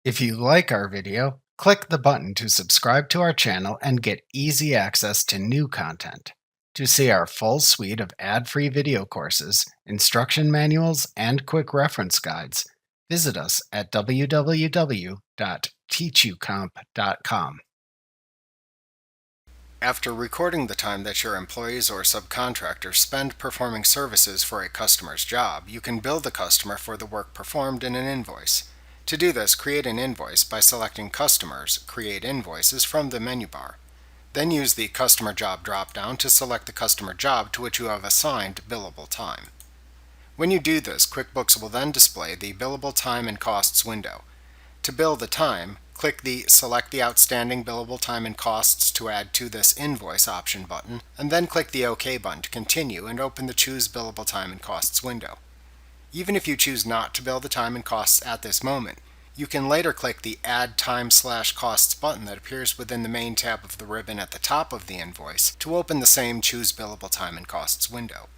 If you like our video, click the button to subscribe to our channel and get easy access to new content. To see our full suite of ad-free video courses, instruction manuals, and quick reference guides, visit us at www.teachucomp.com. After recording the time that your employees or subcontractors spend performing services for a customer's job, you can bill the customer for the work performed in an invoice. To do this, create an invoice by selecting Customers, Create Invoices from the menu bar. Then use the Customer Job drop-down to select the customer job to which you have assigned billable time. When you do this, QuickBooks will then display the Billable Time and Costs window. To bill the time, click the Select the Outstanding Billable Time and Costs to add to this invoice option button, and then click the OK button to continue and open the Choose Billable Time and Costs window. Even if you choose not to bill the time and costs at this moment, you can later click the Add Time/Costs button that appears within the main tab of the ribbon at the top of the invoice to open the same Choose Billable Time and Costs window.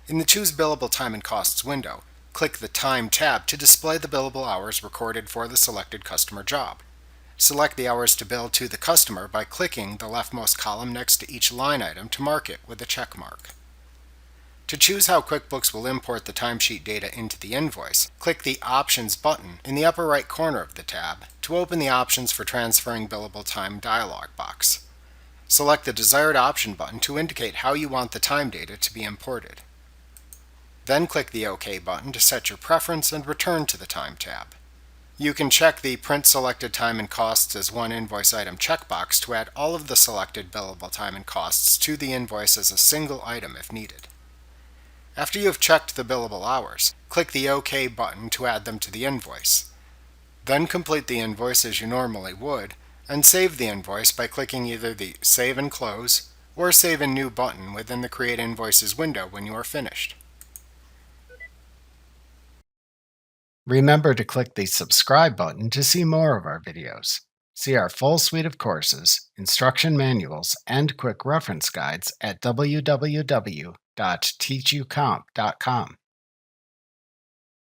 In the Choose Billable Time and Costs window, click the Time tab to display the billable hours recorded for the selected customer job. Select the hours to bill to the customer by clicking the leftmost column next to each line item to mark it with a check mark. To choose how QuickBooks will import the timesheet data into the invoice, click the Options button in the upper right corner of the tab to open the Options for Transferring Billable Time dialog box. Select the desired option button to indicate how you want the time data to be imported. Then click the OK button to set your preference and return to the Time tab. You can check the Print Selected Time and Costs as one invoice item checkbox to add all of the selected billable time and costs to the invoice as a single item if needed. After you have checked the billable hours, click the OK button to add them to the invoice. Then complete the invoice as you normally would, and save the invoice by clicking either the Save and Close or Save and New button within the Create Invoices window when you are finished. Remember to click the subscribe button to see more of our videos. See our full suite of courses, instruction manuals, and quick reference guides at www.teachucomp.com.